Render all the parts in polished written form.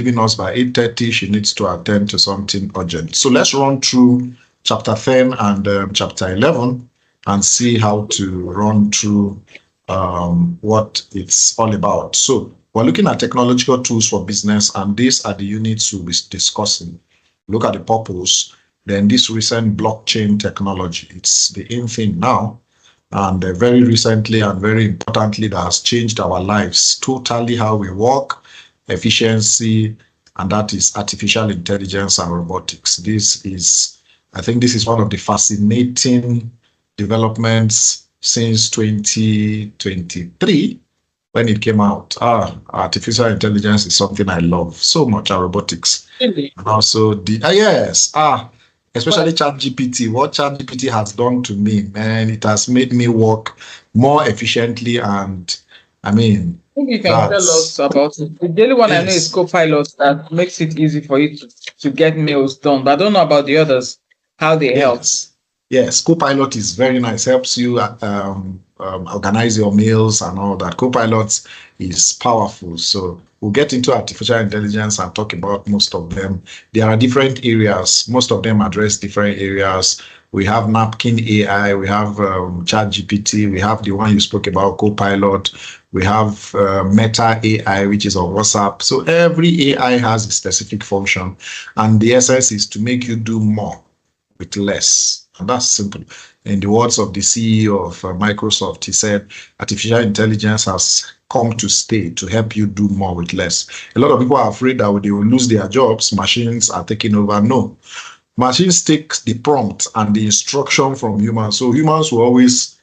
leaving us by 8:30. She needs to attend to something urgent. So let's run through chapter 10 and chapter 11 and see how to run through what it's all about. So we're looking at technological tools for business, and these are the units we'll be discussing. Look at the purpose. Then this recent blockchain technology, it's the in thing now. And very recently and very importantly, that has changed our lives, totally how we work, efficiency, and that is artificial intelligence and robotics. I think this is one of the fascinating developments since 2023 when it came out. Artificial intelligence is something I love so much, and robotics. Really? And also especially ChatGPT. What ChatGPT has done to me, man, it has made me work more efficiently. And I mean, Maybe you can tell us about it. The daily one I know is Copilot, that makes it easy for you to get mails done. But I don't know about the others, how they help. Yes, Copilot is very nice. Helps you organize your mails and all that. Copilot is powerful. So we'll get into artificial intelligence and talk about most of them. There are different areas. Most of them address different areas. We have Napkin AI, we have ChatGPT, we have the one you spoke about, Copilot, we have Meta AI, which is on WhatsApp. So every AI has a specific function, and the essence is to make you do more with less. And that's simple. In the words of the CEO of Microsoft, he said, artificial intelligence has come to stay to help you do more with less. A lot of people are afraid that they will lose their jobs. Machines are taking over. No. Machines take the prompt and the instruction from humans. So humans will always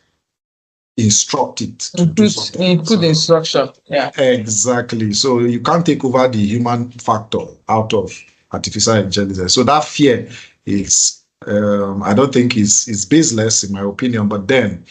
instruct it to do something. Input instruction. Yeah. Exactly. So you can't take over the human factor out of artificial intelligence. So that fear is I don't think is baseless in my opinion, but then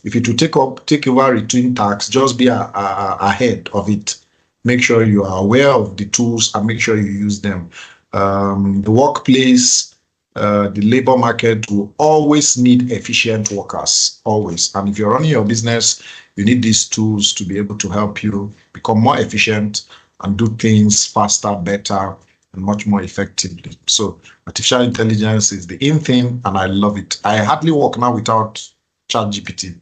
if you to take over routine tasks, just be ahead of it. Make sure you are aware of the tools and make sure you use them. The workplace, the labor market will always need efficient workers, always. And if you're running your business, you need these tools to be able to help you become more efficient and do things faster, better, and much more effectively. So artificial intelligence is the in thing, and I love it. I hardly work now without ChatGPT.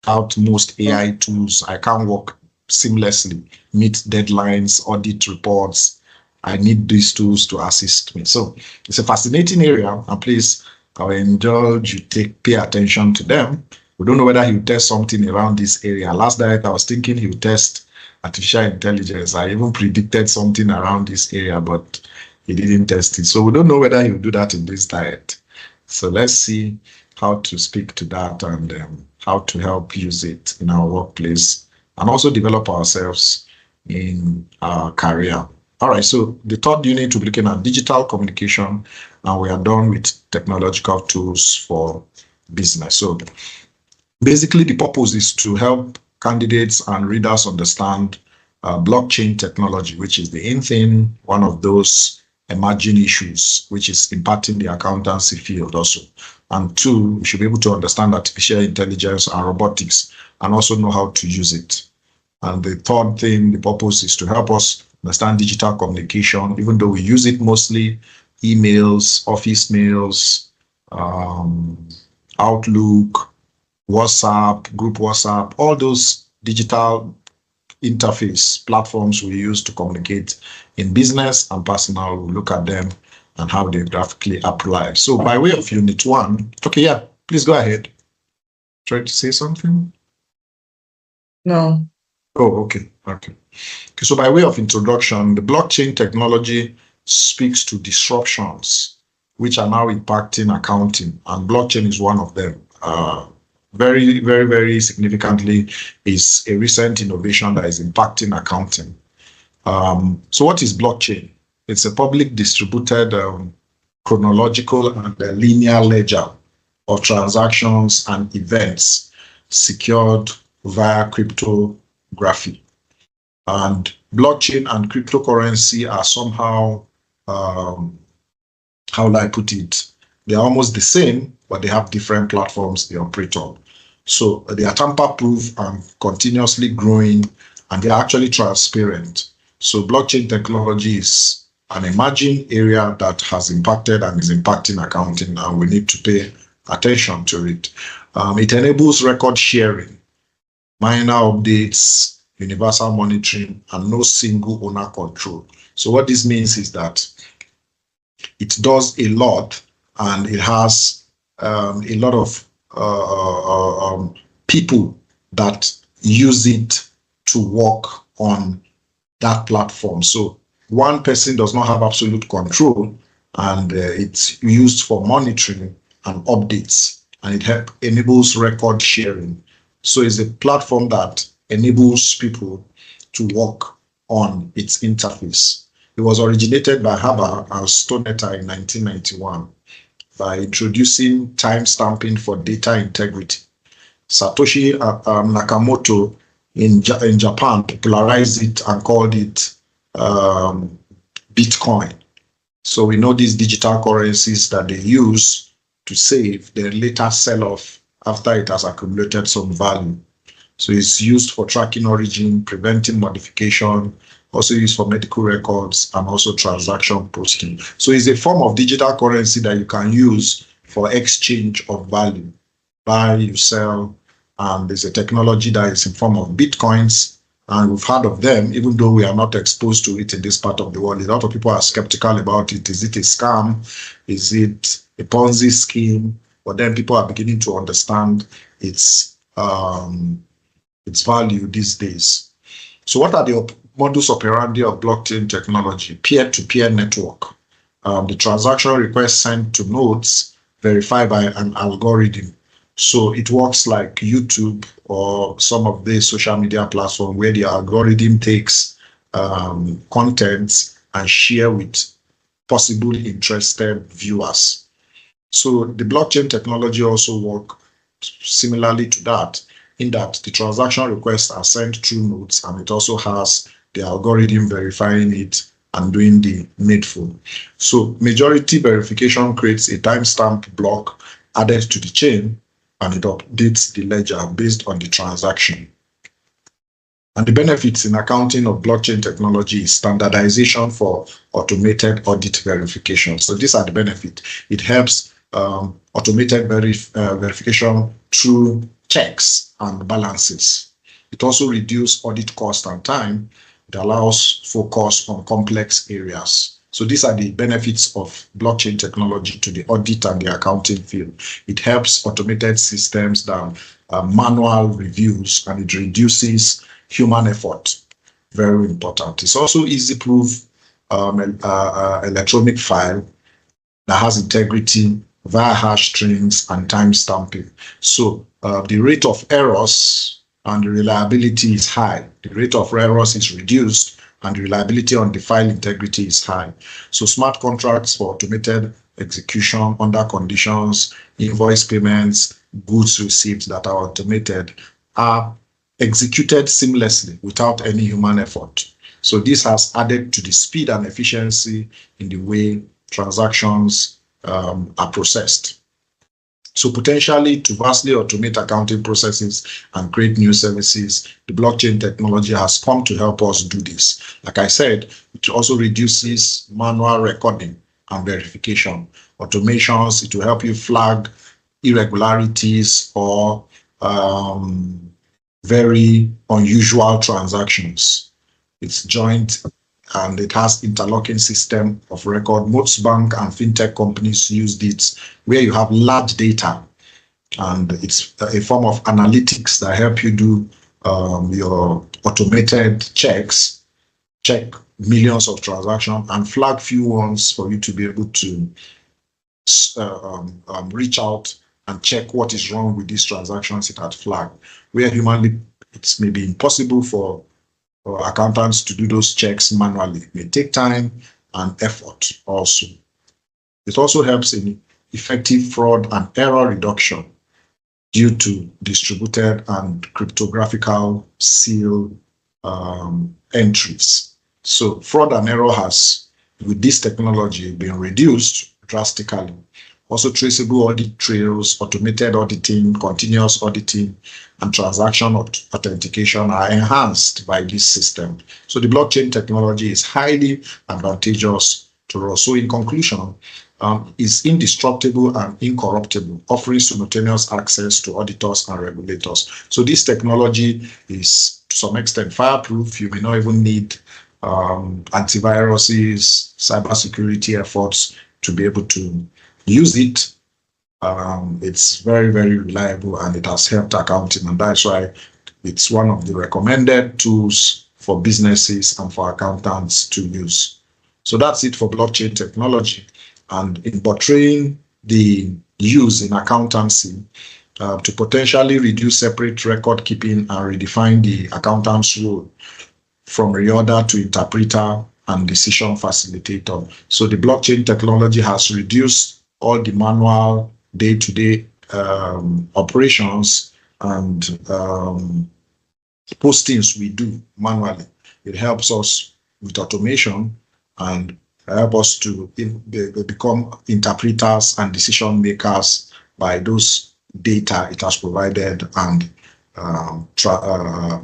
Without most AI tools, I can't work seamlessly, meet deadlines, audit reports. I need these tools to assist me. So it's a fascinating area, and please, I will encourage you pay attention to them. We don't know whether he will test something around this area. Last night I was thinking he will test artificial intelligence. I even predicted something around this area, but he didn't test it. So we don't know whether he will do that in this diet. So let's see how to speak to that and how to help use it in our workplace and also develop ourselves in our career. All right, so the third unit will be looking at digital communication, and we are done with technological tools for business. So basically the purpose is to help candidates and readers understand blockchain technology, which is the in thing, one of those emerging issues, which is impacting the accountancy field also. And two, we should be able to understand artificial intelligence and robotics and also know how to use it. And the third thing, the purpose is to help us understand digital communication, even though we use it mostly, emails, office mails, Outlook, WhatsApp, group WhatsApp, all those digital interface platforms we use to communicate in business and personal. We'll look at them and how they graphically apply. So by way of unit 1, okay, yeah, please go ahead. Try to say something? No. Oh, okay. So by way of introduction, the blockchain technology speaks to disruptions which are now impacting accounting, and blockchain is one of them. Very, very, very significantly is a recent innovation that is impacting accounting. So what is blockchain? It's a public distributed chronological and linear ledger of transactions and events secured via cryptography. And blockchain and cryptocurrency are somehow, how will I put it? They're almost the same, but they have different platforms they operate on. So they are tamper-proof and continuously growing, and they're actually transparent. So blockchain technology is an emerging area that has impacted and is impacting accounting, and we need to pay attention to it. It enables record sharing, minor updates, universal monitoring, and no single owner control. So what this means is that it does a lot, and it has a lot of people that use it to work on that platform. So one person does not have absolute control, and it's used for monitoring and updates, and it enables record sharing. So it's a platform that enables people to work on its interface. It was originated by Haber and Stonetta in 1991 by introducing timestamping for data integrity. Satoshi Nakamoto in Japan popularized it and called it Bitcoin. So we know these digital currencies that they use to save, they later sell off after it has accumulated some value. So it's used for tracking origin, preventing modification, also used for medical records, and also transaction posting. So it's a form of digital currency that you can use for exchange of value. Buy, you sell, and there's a technology that is in form of bitcoins, and we've heard of them, even though we are not exposed to it in this part of the world. A lot of people are skeptical about it. Is it a scam? Is it a Ponzi scheme? But then people are beginning to understand its value these days. So what are the modus operandi of blockchain technology? Peer-to-peer network. The transaction request sent to nodes verified by an algorithm. So it works like YouTube or some of the social media platforms where the algorithm takes contents and share with possible interested viewers. So the blockchain technology also works similarly to that, in that the transaction requests are sent through nodes, and it also has the algorithm verifying it and doing the needful. So majority verification creates a timestamp block added to the chain, and it updates the ledger based on the transaction. And the benefits in accounting of blockchain technology is standardization for automated audit verification. So these are the benefits. It helps automated verification through checks and balances. It also reduces audit cost and time. It allows focus on complex areas. So these are the benefits of blockchain technology to the audit and the accounting field. It helps automated systems than manual reviews, and it reduces human effort. Very important. It's also easy-proof electronic file that has integrity via hash strings and timestamping. So the rate of errors and the reliability is high. The rate of errors is reduced, and the reliability on the file integrity is high. So smart contracts for automated execution under conditions, invoice payments, goods receipts that are automated are executed seamlessly without any human effort. So this has added to the speed and efficiency in the way transactions are processed. So potentially to vastly automate accounting processes and create new services, the blockchain technology has come to help us do this. Like I said, it also reduces manual recording and verification. Automations, it will help you flag irregularities or very unusual transactions. It's joint and it has interlocking system of record. Most bank and fintech companies use it where you have large data, and it's a form of analytics that help you do your automated checks, check millions of transactions and flag few ones for you to be able to reach out and check what is wrong with these transactions it had flagged. Where humanly it's maybe impossible for accountants to do those checks manually. It may take time and effort also. It also helps in effective fraud and error reduction due to distributed and cryptographical seal entries. So fraud and error has, with this technology, been reduced drastically. Also traceable audit trails, automated auditing, continuous auditing, and transaction authentication are enhanced by this system. So the blockchain technology is highly advantageous to us. So in conclusion, is indestructible and incorruptible, offering simultaneous access to auditors and regulators. So this technology is to some extent fireproof. You may not even need antiviruses, cybersecurity efforts to be able to use it. It's very, very reliable, and it has helped accounting, and that's why it's one of the recommended tools for businesses and for accountants to use. So that's it for blockchain technology. And in portraying the use in accountancy to potentially reduce separate record keeping and redefine the accountant's role from reorder to interpreter and decision facilitator. So the blockchain technology has reduced all the manual day-to-day operations and postings we do manually. It helps us with automation and help us to become interpreters and decision makers by those data it has provided and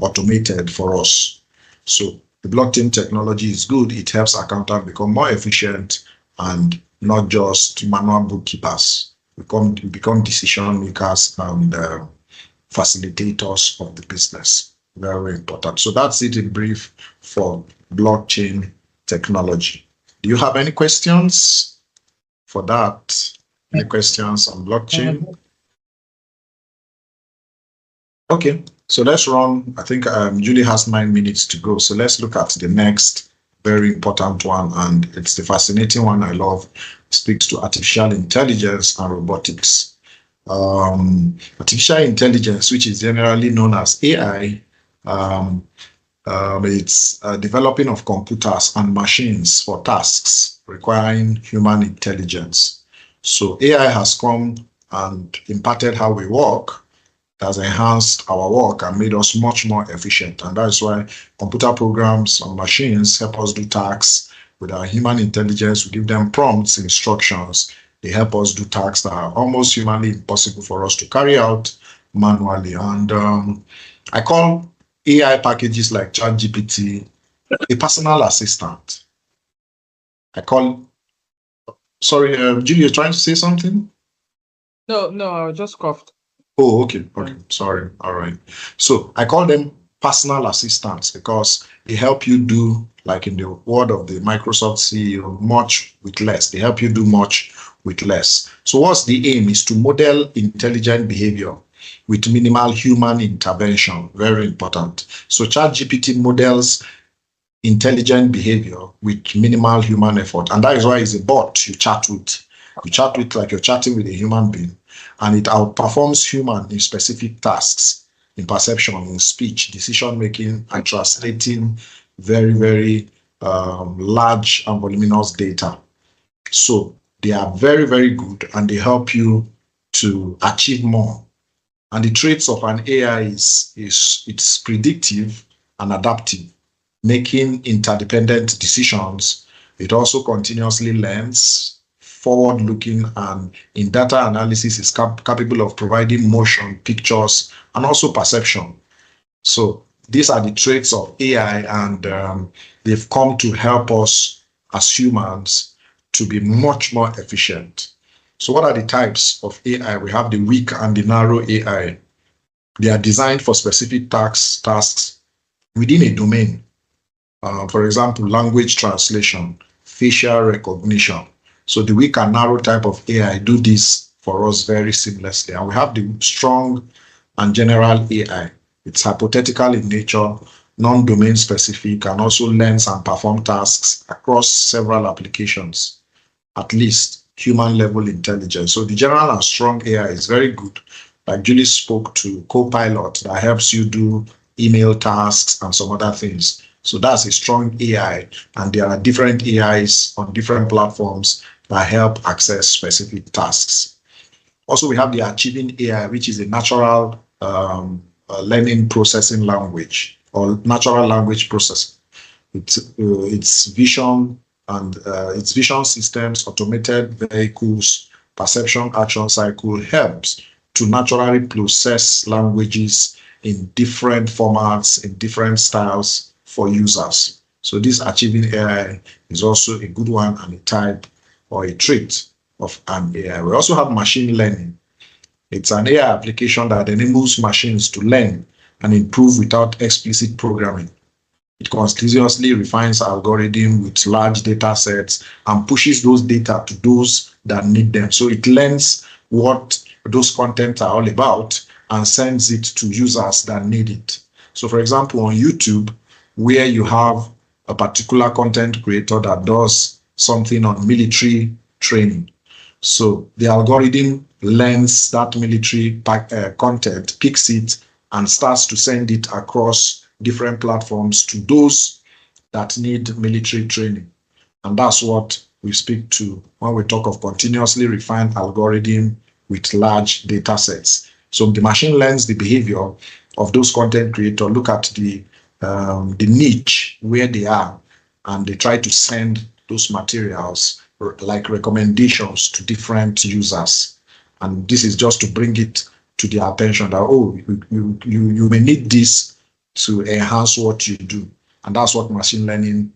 automated for us. So the blockchain technology is good. It helps accountants become more efficient and not just manual bookkeepers. Become decision makers and facilitators of the business. Very important. So that's it in brief for blockchain technology. Do you have any questions for that? Any questions on blockchain? Okay, so let's run. I think Julie has 9 minutes to go. So let's look at the next very important one, and it's the fascinating one I love. It speaks to artificial intelligence and robotics. Artificial intelligence, which is generally known as AI, it's developing of computers and machines for tasks requiring human intelligence. So AI has come and impacted how we work. It has enhanced our work and made us much more efficient. And that's why computer programs and machines help us do tasks with our human intelligence. We give them prompts, instructions. They help us do tasks that are almost humanly impossible for us to carry out manually. And I call AI packages like ChatGPT a personal assistant. Sorry, Julie, you're trying to say something? No, I just coughed. Oh, okay. Sorry. All right. So I call them personal assistants because they help you do, like in the word of the Microsoft CEO, much with less. They help you do much with less. So what's the aim? Is to model intelligent behavior with minimal human intervention. Very important. So ChatGPT models intelligent behavior with minimal human effort. And that is why it's a bot you chat with. You chat with like you're chatting with a human being. And it outperforms human in specific tasks, in perception, in speech, decision-making, and translating very, very large and voluminous data. So they are very, very good, and they help you to achieve more. And the traits of an AI is it's predictive and adaptive, making interdependent decisions. It also continuously learns, forward-looking, and in data analysis is capable of providing motion, pictures, and also perception. So these are the traits of AI, and they've come to help us as humans to be much more efficient. So what are the types of AI? We have the weak and the narrow AI. They are designed for specific tasks within a domain. For example, language translation, facial recognition. So the weak and narrow type of AI do this for us very seamlessly. And we have the strong and general AI. It's hypothetical in nature, non-domain specific, and also learns and perform tasks across several applications, at least human level intelligence. So the general and strong AI is very good. Like Julie spoke to Copilot that helps you do email tasks and some other things. So that's a strong AI, and there are different AIs on different platforms that help access specific tasks. Also, we have the achieving AI, which is a natural learning processing language or natural language processing. It's vision and its vision systems, automated vehicles, perception action cycle helps to naturally process languages in different formats, in different styles for users. So this achieving AI is also a good one and a type or a trait of an AI. We also have machine learning. It's an AI application that enables machines to learn and improve without explicit programming. It continuously refines algorithms with large data sets and pushes those data to those that need them. So it learns what those content are all about and sends it to users that need it. So for example, on YouTube, where you have a particular content creator that does something on military training. So the algorithm learns that military content, picks it, and starts to send it across different platforms to those that need military training. And that's what we speak to when we talk of continuously refined algorithm with large data sets. So the machine learns the behavior of those content creators, look at the niche where they are, and they try to send those materials like recommendations to different users. And this is just to bring it to their attention that, oh, you may need this to enhance what you do. And that's what machine learning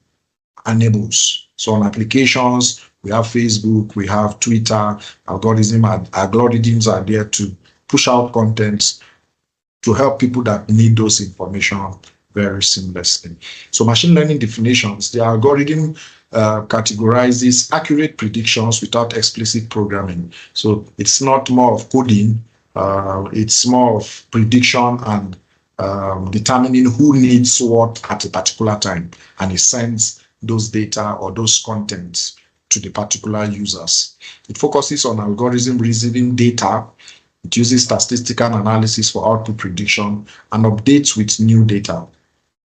enables. So on applications, we have Facebook, we have Twitter, algorithms are there to push out contents to help people that need those information very seamlessly. So machine learning definitions, the algorithm categorizes accurate predictions without explicit programming. So it's not more of coding, it's more of prediction and determining who needs what at a particular time, and it sends those data or those contents to the particular users. It focuses on algorithm receiving data. It uses statistical analysis for output prediction and updates with new data.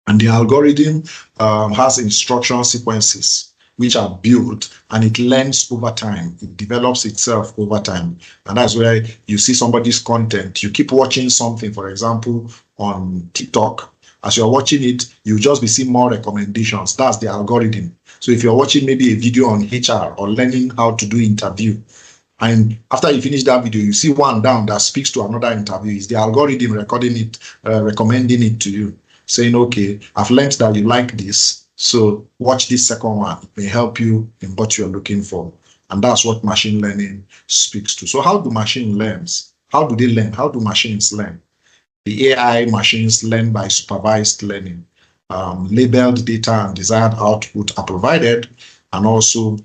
And the algorithm has instruction sequences which are built, and it learns over time. It develops itself over time. And that's where you see somebody's content. You keep watching something, for example, on TikTok. As you're watching it, you'll just be seeing more recommendations. That's the algorithm. So if you're watching maybe a video on HR or learning how to do interview, and after you finish that video, you see one down that speaks to another interview, it's the algorithm recording it, recommending it to you, saying, okay, I've learned that you like this, so watch this second one. It may help you in what you're looking for. And that's what machine learning speaks to. So how do machines learn? How do they learn? How do machines learn? The AI machines learn by supervised learning. Labeled data and desired output are provided, and also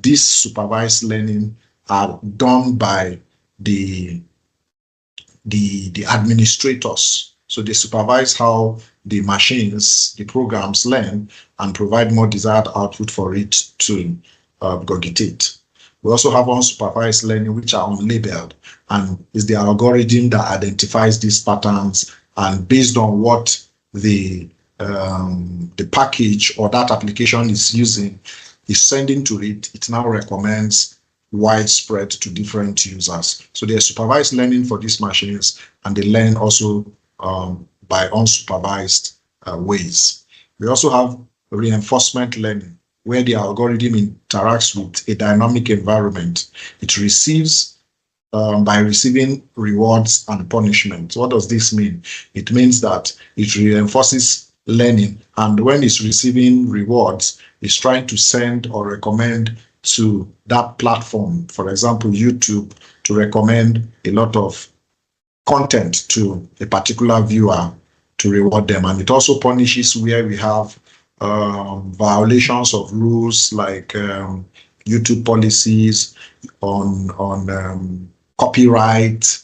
this supervised learning are done by the administrators. So they supervise how the machines, the programs learn and provide more desired output for it to regurgitate. We also have unsupervised learning, which are unlabeled, and is the algorithm that identifies these patterns, and based on what the package or that application is using is sending to it, it now recommends widespread to different users. So there's supervised learning for these machines, and they learn also by unsupervised ways. We also have reinforcement learning, where the algorithm interacts with a dynamic environment. It receives by receiving rewards and punishment. What does this mean? It means that it reinforces learning, and when it's receiving rewards, it's trying to send or recommend to that platform, for example, YouTube, to recommend a lot of content to a particular viewer to reward them. And it also punishes where we have violations of rules like YouTube policies on copyright,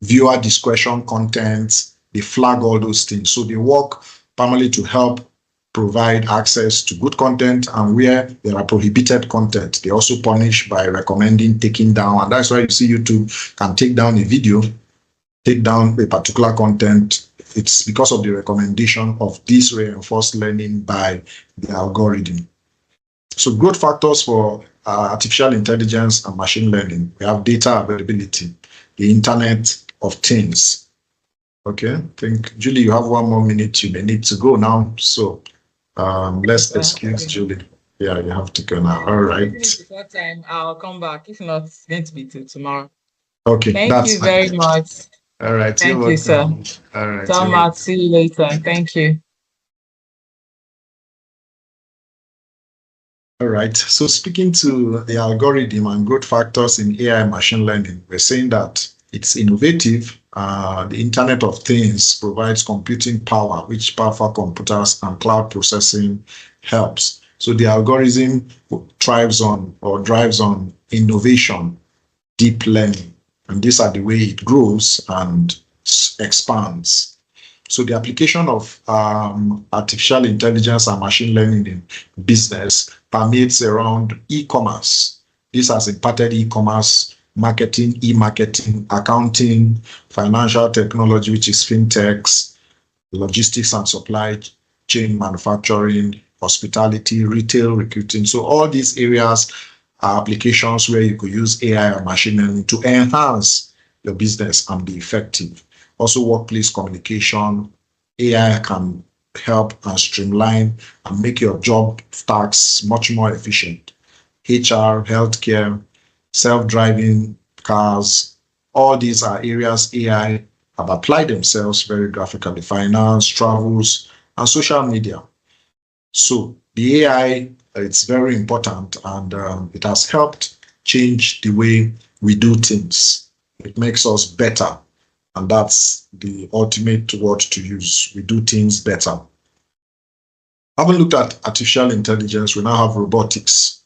viewer discretion content. They flag all those things. So they work primarily to help provide access to good content, and where there are prohibited content, they also punish by recommending taking down. And that's why you see YouTube can take down a video, take down a particular content. It's because of the recommendation of this reinforced learning by the algorithm. So growth factors for artificial intelligence and machine learning. We have data availability, the Internet of Things. Okay, I think, Julie, you have 1 more minute. You may need to go now. So let's excuse Julie. Yeah, you have to go now. All right. Before time, I'll come back. If not, it's going to be till tomorrow. Okay, Thank that's you fine. very much. All right, you're Thank you, sir. welcome. All right, So you're much. welcome. See you later. Thank you. All right. So speaking to the algorithm and growth factors in AI and machine learning, we're saying that it's innovative. The Internet of Things provides computing power, which powerful computers and cloud processing helps. So the algorithm thrives on or drives on innovation, deep learning, and these are the way it grows and expands. So the application of artificial intelligence and machine learning in business permeates around e-commerce. This has impacted e-commerce, marketing, e-marketing, accounting, financial technology, which is fintechs, logistics and supply chain, manufacturing, hospitality, retail, recruiting. So all these areas are applications where you could use AI and machine learning to enhance your business and be effective. Also, workplace communication, AI can help and streamline and make your job tasks much more efficient. HR, healthcare, self-driving cars, all these are areas AI have applied themselves very graphically. Finance, travels, and social media. So the AI, it's very important, and it has helped change the way we do things. It makes us better, and that's the ultimate word to use. We do things better. Having looked at artificial intelligence, we now have robotics.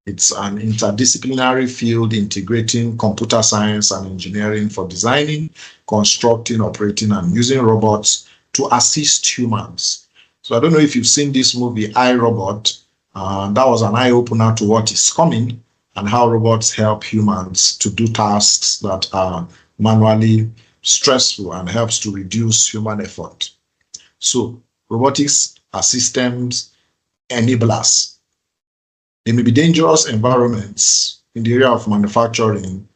It's an interdisciplinary field integrating computer science and engineering for designing, constructing, operating, and using robots to assist humans. So I don't know if you've seen this movie, I, Robot. That was an eye-opener to what is coming and how robots help humans to do tasks that are manually stressful and helps to reduce human effort. So robotics are systems enablers. They may be dangerous environments in the area of manufacturing,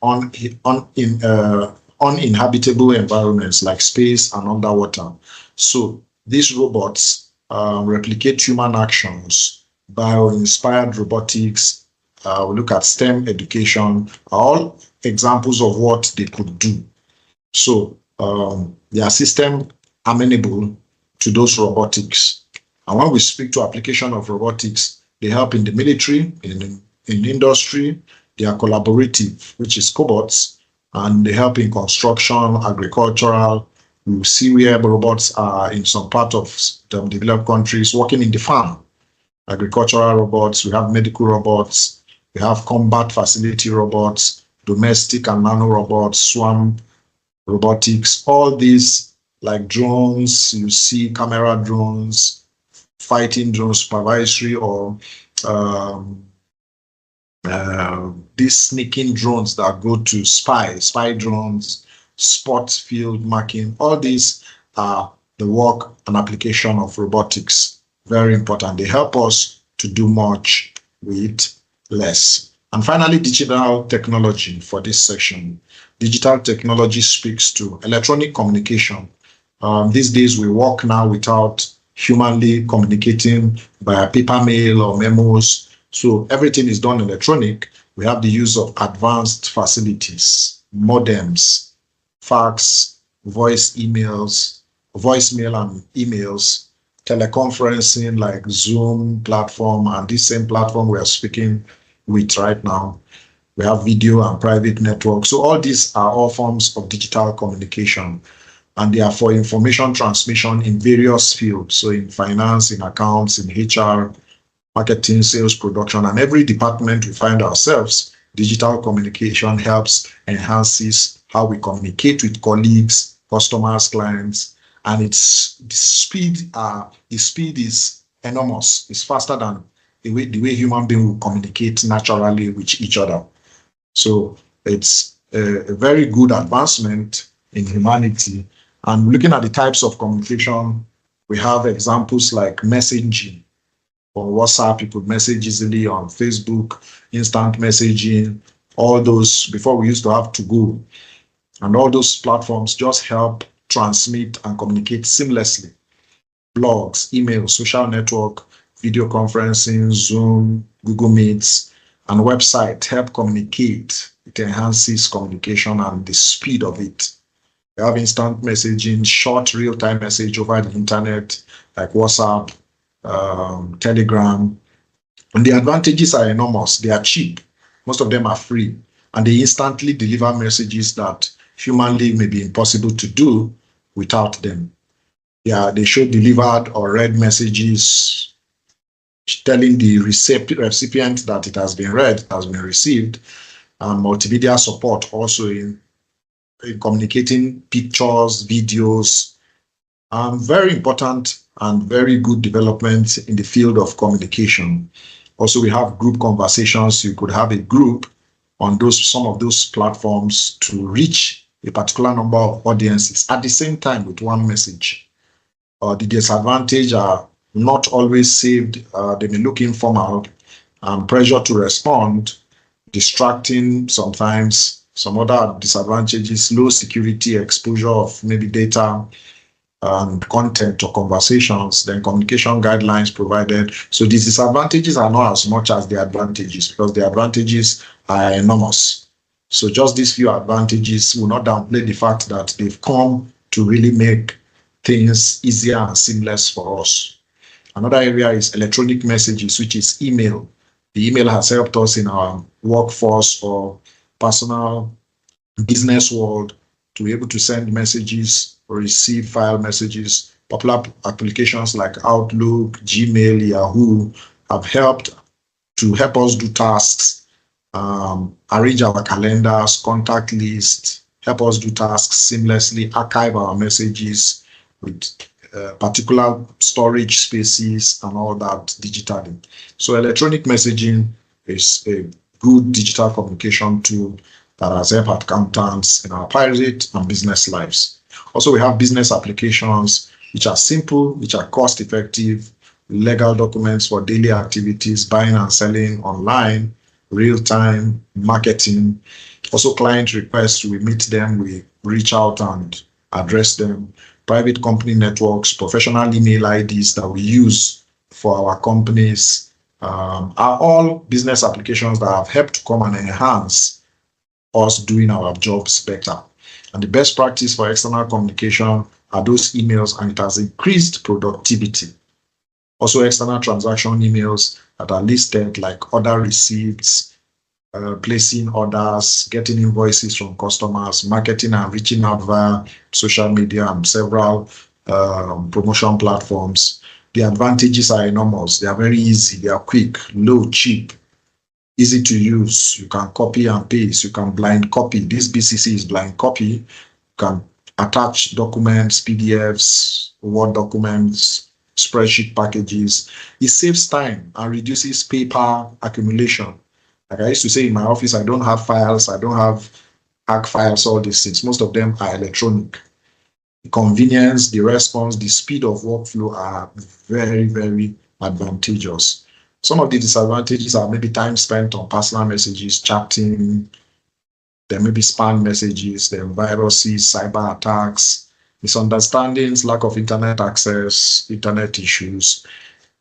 uninhabitable environments like space and underwater. So these robots replicate human actions. Bio-inspired robotics, we look at STEM education, all examples of what they could do. So they are system amenable to those robotics. And when we speak to application of robotics, they help in the military, in industry, they are collaborative, which is cobots, and they help in construction, agricultural. We see where robots are in some part of the developed countries working in the farm. Agricultural robots, we have medical robots, we have combat facility robots, domestic and nano robots, swarm robotics, all these like drones, you see camera drones, fighting drones, supervisory, or these sneaking drones that go to spy drones, sports field marking, all these are the work and application of robotics. Very important. They help us to do much with less. And finally, digital technology for this section. Digital technology speaks to electronic communication. These days, we work now without humanly communicating via paper mail or memos. So everything is done electronic. We have the use of advanced facilities, modems, fax, voicemail and emails, teleconferencing like Zoom platform, and this same platform we are speaking with right now. We have video and private networks. So all these are all forms of digital communication, and they are for information transmission in various fields. So in finance, in accounts, in HR, marketing, sales, production, and every department we find ourselves, digital communication helps, enhances how we communicate with colleagues, customers, clients, and it's the speed is enormous. It's faster than the way human beings will communicate naturally with each other. So it's a very good advancement in humanity. And looking at the types of communication, we have examples like messaging. On WhatsApp, you could message easily. On Facebook, instant messaging, all those. Before, we used to have to go, and all those platforms just help transmit and communicate seamlessly. Blogs, emails, social network, video conferencing, Zoom, Google Meets, and website help communicate. It enhances communication and the speed of it. We have instant messaging, short real-time message over the internet, like WhatsApp, Telegram. And the advantages are enormous. They are cheap. Most of them are free. And they instantly deliver messages that humanly may be impossible to do without them. Yeah, they show delivered or read messages telling the recipient that it has been read, it has been received, and multimedia support also in communicating pictures, videos, very important and very good development in the field of communication. Also, we have group conversations. You could have a group on some of those platforms to reach a particular number of audiences at the same time with one message. The disadvantage are not always saved. They may look informal, pressure to respond, distracting sometimes. Some other disadvantages, low security, exposure of maybe data and content or conversations, then communication guidelines provided. So the disadvantages are not as much as the advantages, because the advantages are enormous. So just these few advantages will not downplay the fact that they've come to really make things easier and seamless for us. Another area is electronic messages, which is email. The email has helped us in our workforce or personal business world to be able to send messages or receive file messages. Popular applications like Outlook, Gmail, Yahoo have helped us do tasks, arrange our calendars, contact lists, help us do tasks seamlessly, archive our messages with particular storage spaces and all that digitally. So electronic messaging is a good digital communication tool that has helped accountants in our private and business lives. Also, we have business applications which are simple, which are cost effective, legal documents for daily activities, buying and selling online, real-time marketing. Also, client requests, we meet them, we reach out and address them. Private company networks, professional email IDs that we use for our companies are all business applications that have helped come and enhance us doing our jobs better. And the best practice for external communication are those emails, and it has increased productivity. Also, external transaction emails that are listed, like order receipts, placing orders, getting invoices from customers, marketing and reaching out via social media and several promotion platforms. The advantages are enormous. They are very easy. They are quick, low, cheap, easy to use. You can copy and paste. You can blind copy. This BCC is blind copy. You can attach documents, PDFs, Word documents, spreadsheet packages. It saves time and reduces paper accumulation. Like I used to say in my office, I don't have files, I don't have ARC files, all these things. Most of them are electronic. The convenience, the response, the speed of workflow are very, very advantageous. Some of the disadvantages are maybe time spent on personal messages, chatting, there may be spam messages, then viruses, cyber attacks, misunderstandings, lack of internet access, internet issues,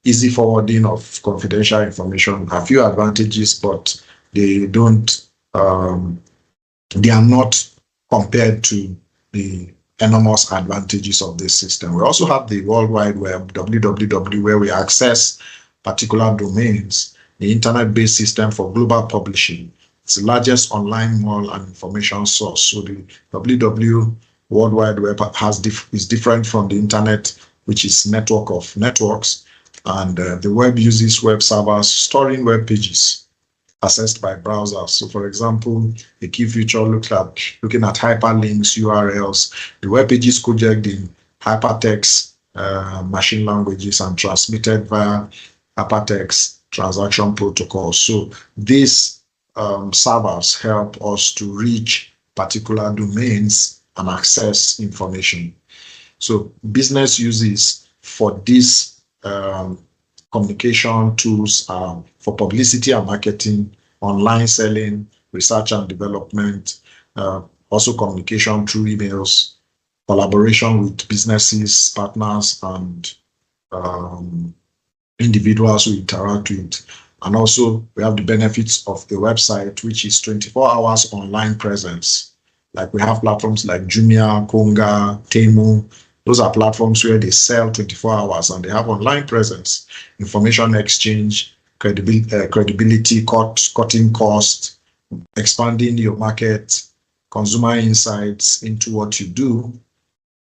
easy forwarding of confidential information. A few advantages, but they don't, they are not compared to the enormous advantages of this system. We also have the World Wide Web, www, where we access particular domains, the internet-based system for global publishing. It's the largest online mall and information source. So the www World Wide Web is different from the internet, which is network of networks. And the web uses web servers storing web pages accessed by browsers. So, for example, a key feature looking at hyperlinks, URLs. The web pages coded in hypertext machine languages and transmitted via hypertext transaction protocols. So these servers help us to reach particular domains and access information. So business uses for these communication tools for publicity and marketing, online selling, research and development, also communication through emails, collaboration with businesses, partners, and individuals who interact with. And also, we have the benefits of the website, which is 24 hours online presence. Like we have platforms like Jumia, Konga, Temu. Those are platforms where they sell 24 hours and they have online presence, information exchange, credibility, cutting cost, expanding your market, consumer insights into what you do,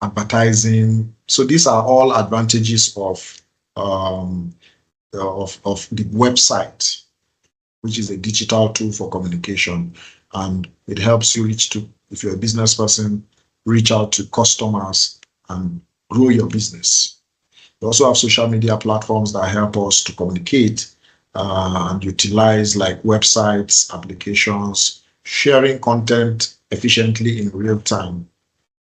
advertising. So these are all advantages of the website, which is a digital tool for communication, and it helps you reach to, if you're a business person, reach out to customers and grow your business. We also have social media platforms that help us to communicate and utilize, like websites, applications, sharing content efficiently in real time.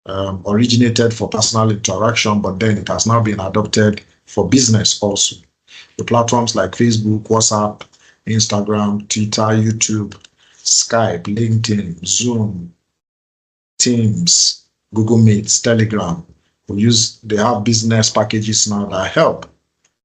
Originated for personal interaction, but then it has now been adopted for business also. The platforms like Facebook, WhatsApp, Instagram, Twitter, YouTube, Skype, LinkedIn, Zoom, Teams, Google Meets, Telegram. They have business packages now that help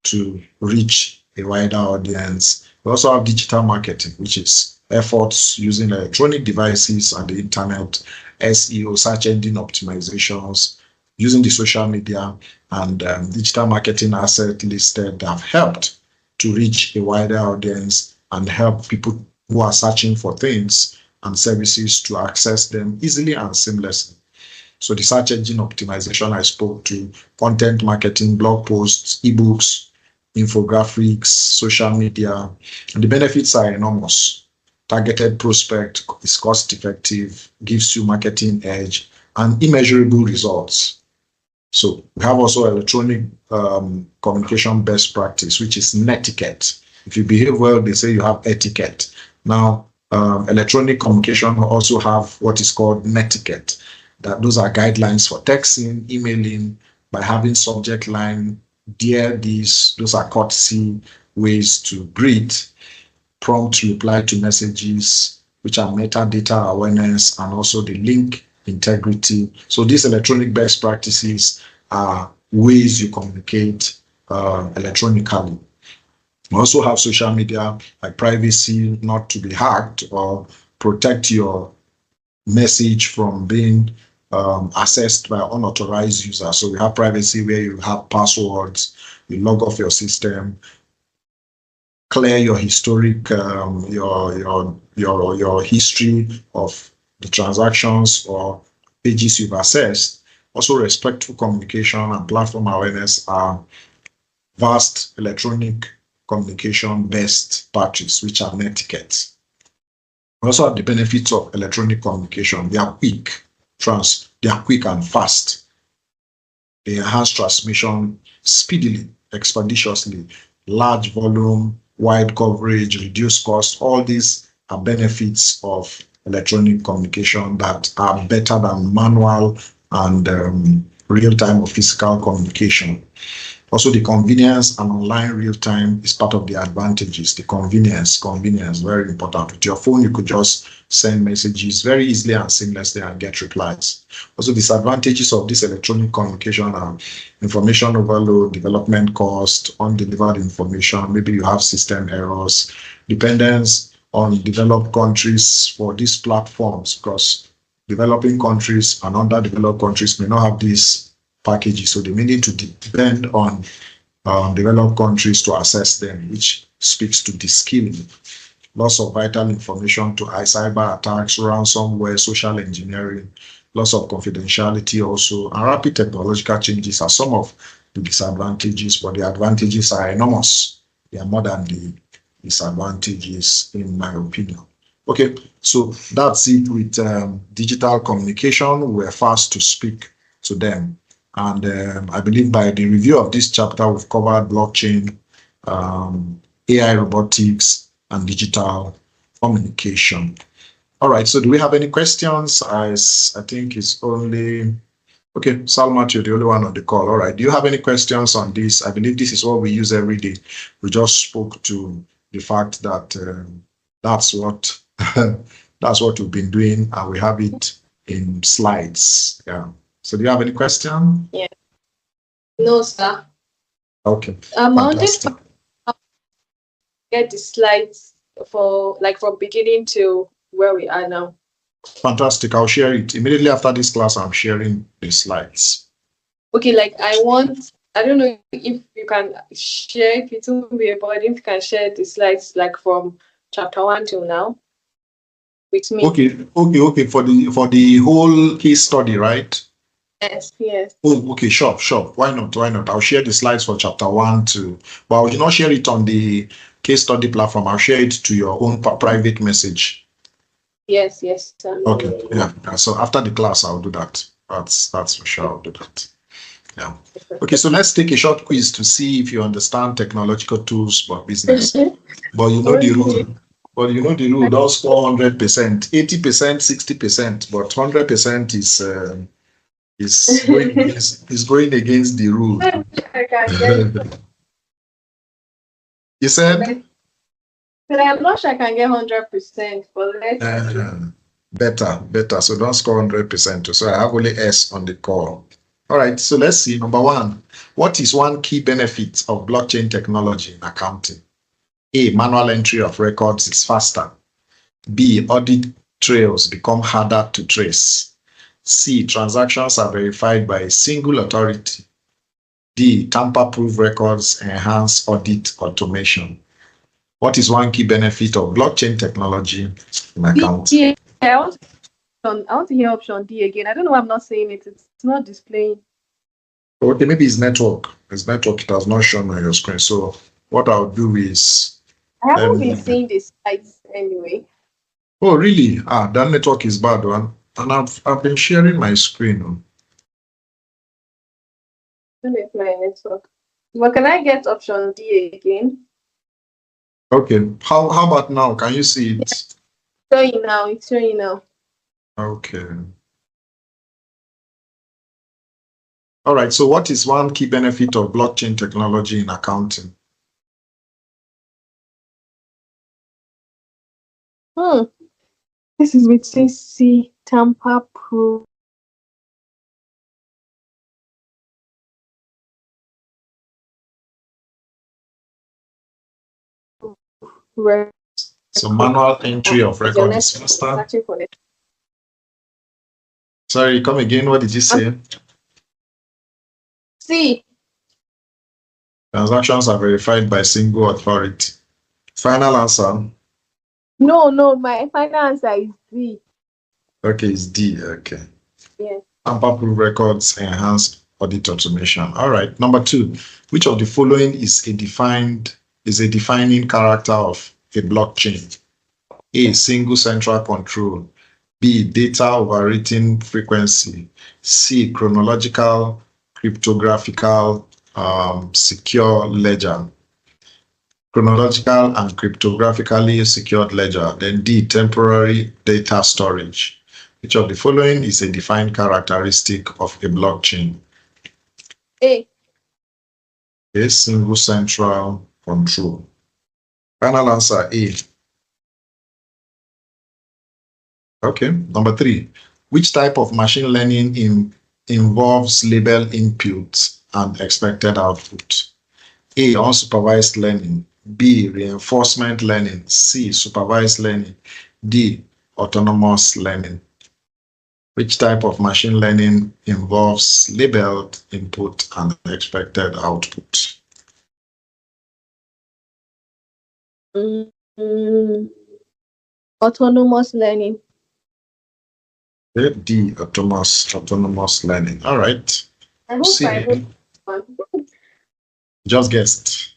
to reach a wider audience. We also have digital marketing, which is efforts using electronic devices and the internet, SEO, search engine optimizations, using the social media and digital marketing asset listed that have helped to reach a wider audience and help people who are searching for things and services to access them easily and seamlessly. So the search engine optimization I spoke to, content marketing, blog posts, ebooks, infographics, social media, and the benefits are enormous. Targeted prospect is cost effective, gives you marketing edge, and immeasurable results. So we have also electronic communication best practice, which is netiquette. If you behave well, they say you have etiquette. Now, electronic communication also have what is called netiquette. That those are guidelines for texting, emailing, by having subject line, dear this, those are courtesy ways to greet, prompt reply to messages, which are metadata awareness, and also the link integrity. So these electronic best practices are ways you communicate electronically. We also have social media, like privacy, not to be hacked, or protect your message from being accessed by unauthorized users. So we have privacy where you have passwords, you log off your system, clear your historic, your history of the transactions or pages you've accessed. Also, respectful communication and platform awareness are vast electronic communication best practices, which are netiquette. We also have the benefits of electronic communication. They are quick, and fast. They enhance transmission speedily, expeditiously, large volume, wide coverage, reduced cost. All these are benefits of electronic communication that are better than manual and real-time or physical communication. Also, the convenience and online real-time is part of the advantages. The convenience, very important. With your phone, you could just send messages very easily and seamlessly and get replies. Also, disadvantages of this electronic communication are information overload, development cost, undelivered information, maybe you have system errors, dependence on developed countries for these platforms, because developing countries and underdeveloped countries may not have these packages, so they may need to depend on developed countries to access them, which speaks to the skilling. Loss of vital information to cyber attacks, ransomware, social engineering, loss of confidentiality also, and rapid technological changes are some of the disadvantages, but the advantages are enormous. They are more than the disadvantages, in my opinion. Okay, so that's it with digital communication. We're fast to speak to them. And I believe by the review of this chapter, we've covered blockchain, AI robotics, and digital communication. All right, so do we have any questions? I think it's only, okay, Salma, you're the only one on the call. All right, do you have any questions on this? I believe this is what we use every day. We just spoke to the fact that that's what that's what we've been doing, and we have it in slides. Yeah. So do you have any question? Yeah. No, sir. Okay. I wanted to get the slides for like from beginning to where we are now? Fantastic. I'll share it. Immediately after this class, I'm sharing the slides. Okay, like I don't know if you can share, if it will be a burden, if you can share the slides like from chapter 1 till now with me. Okay. For the whole case study, right? Yes. Oh, okay, sure. Why not? I'll share the slides for chapter 1 too, but I will not share it on the case study platform. I'll share it to your own private message. Yes. Okay, yeah. So after the class, I'll do that. That's for sure. I'll do that. Yeah. Okay, so let's take a short quiz to see if you understand technological tools for business. But you know the rule. Don't score 100%, 80%, 60%, but 100% is going against the rule. You said? I'm not sure I can get 100%, but let's better. So don't score 100%. So I have only S on the call. All right, so let's see. Number 1, what is one key benefit of blockchain technology in accounting? A, manual entry of records is faster. B, audit trails become harder to trace. C, transactions are verified by a single authority. D, tamper-proof records enhance audit automation. What is one key benefit of blockchain technology in accounting? I want to hear option D again. I don't know why I'm not saying it. It's not displaying. Okay, maybe it's network. It's network. It has not shown on your screen. So what I'll do is... I haven't been seeing the slides anyway. Oh, really? That network is bad one. And I've been sharing my screen. Don't know if my network. But can I get option D again? Okay. How about now? Can you see it? It's showing now. Okay. All right. So what is one key benefit of blockchain technology in accounting? This is with C, tamper-proof. So manual entry of record is faster. Sorry, come again. What did you say? C. Transactions are verified by single authority. Final answer? No, my final answer is D. Okay, it's D. Okay. Yes. Tamper-proof records enhance audit automation. All right. Number 2, which of the following is a defining character of a blockchain? A, single central control. B, data overwriting frequency. C, chronological, cryptographical, secure ledger. Chronological and cryptographically secured ledger. Then D, temporary data storage. Which of the following is a defined characteristic of a blockchain? A. A, single central control. Final answer, A. Okay. Number 3, which type of machine learning involves label input and expected output? A, unsupervised learning. B, reinforcement learning. C, supervised learning. D, autonomous learning. Which type of machine learning involves labeled input and expected output? Autonomous learning. D, autonomous learning. All right. I hope C. I hope. Just guessed.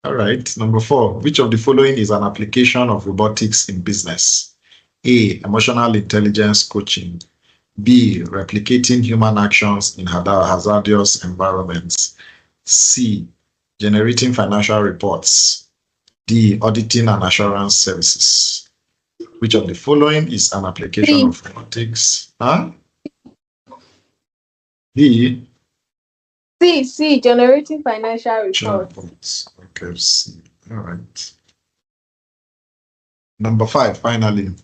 All right. Number 4, which of the following is an application of robotics in business? A, emotional intelligence coaching. B, replicating human actions in hazardous environments. C, generating financial reports. D, auditing and assurance services. Which of the following is an application of robotics? D. C, generating financial reports. Okay, C. All right. Number 5, finally.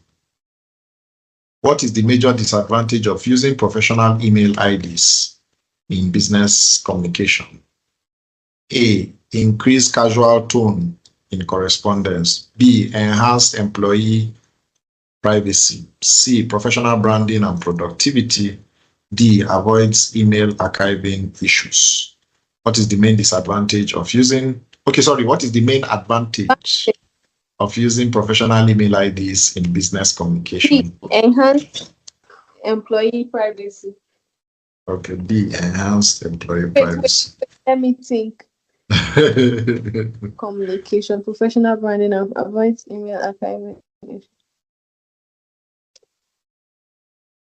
What is the major disadvantage of using professional email IDs in business communication? A, increased casual tone in correspondence. B, enhanced employee privacy. C, professional branding and productivity. D, avoids email archiving issues. What is the main disadvantage of using, what is the main advantage of using professional email IDs in business communication? B, enhanced employee privacy. Okay, B, enhanced employee privacy. Let me think. Communication, professional branding, and avoids email archiving.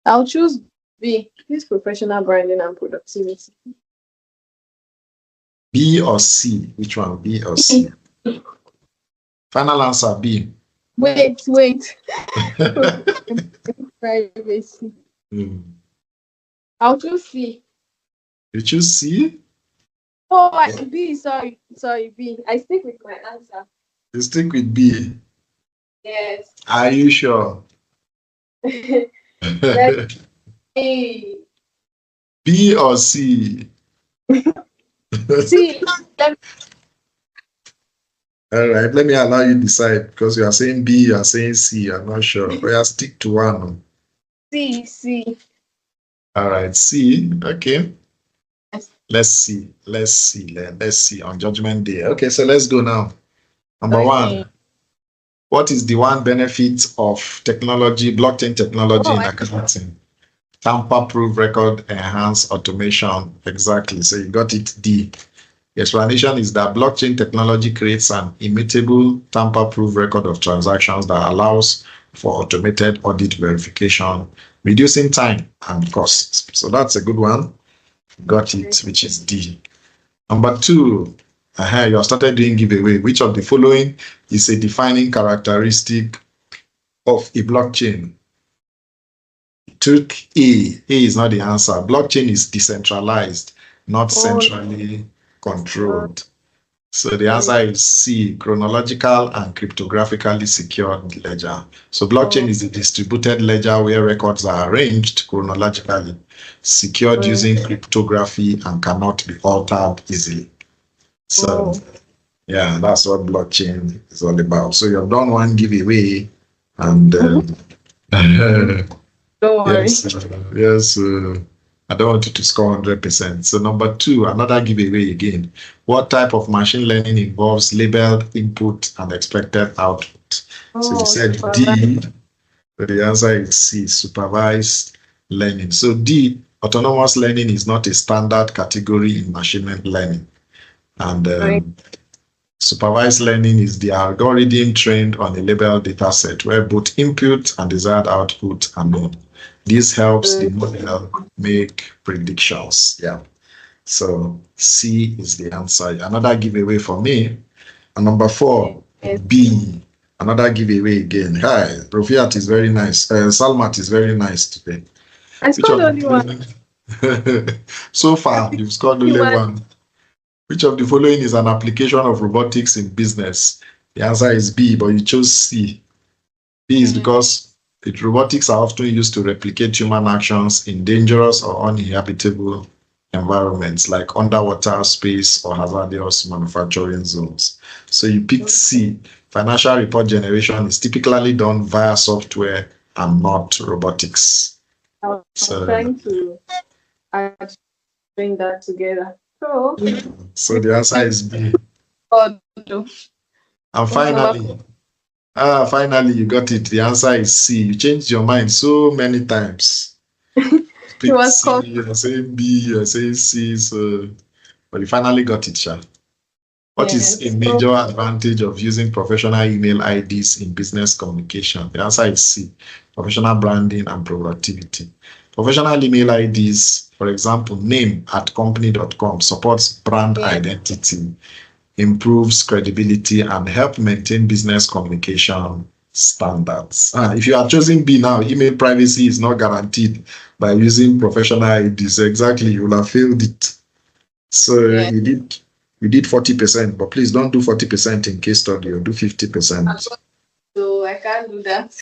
I'll choose B. This professional branding and productivity. B or C? Which one? B or C? Final answer, B. Wait. Privacy. I'll choose C. You choose C? Oh, B. Sorry, B. I stick with my answer. You stick with B? Yes. Are you sure? Let's see. B or C? C. All right, let me allow you decide because you are saying B, you are saying C. I'm not sure. But you stick to one. C. All right, C. Okay. Let's see on Judgment Day. Okay, so let's go now. Number one. What is the one benefit of technology, blockchain technology in accounting? Tamper-proof record, enhanced automation. Exactly. So you got it, D. The explanation is that blockchain technology creates an immutable, tamper-proof record of transactions that allows for automated audit verification, reducing time and costs. So that's a good one. Got it, which is D. Number two, you have started doing giveaway. Which of the following is a defining characteristic of a blockchain? Took A. A is not the answer. Blockchain is decentralized, not centrally controlled. So the answer is C, chronological and cryptographically secured ledger. So blockchain is a distributed ledger where records are arranged chronologically, secured using cryptography, and cannot be altered easily. So yeah, that's what blockchain is all about. So you've done one giveaway, and don't worry. Yes, I don't want you to score 100%. So number two, another giveaway again. What type of machine learning involves labeled input and expected output? So you said D. So the answer is C, supervised learning. So D, autonomous learning is not a standard category in machine learning. And supervised learning is the algorithm trained on a labeled data set where both input and desired output are known. This helps the model make predictions. Yeah. So C is the answer. Another giveaway for me. And number four, B. Another giveaway again. Hi, Rofiat is very nice. Salmat is very nice today. I scored only one. So far, you've scored only one. Which of the following is an application of robotics in business? The answer is B, but you chose C. B is because robotics are often used to replicate human actions in dangerous or uninhabitable environments like underwater, space, or hazardous manufacturing zones. So you picked C. Financial report generation is typically done via software and not robotics. I was trying to bring that together. So the answer is B. And finally, you got it. The answer is C. You changed your mind so many times. It was called. You're saying B, you're saying C, but you finally got it, Sha. What is a major advantage of using professional email IDs in business communication? The answer is C, professional branding and productivity. Professional email IDs, for example, name@company.com, supports brand identity, improves credibility, and help maintain business communication standards. If you are choosing B now, email privacy is not guaranteed by using professional IDs. Exactly, you will have failed it. So you did 40%, but please don't do 40% in case study or do 50%. So I can't do that.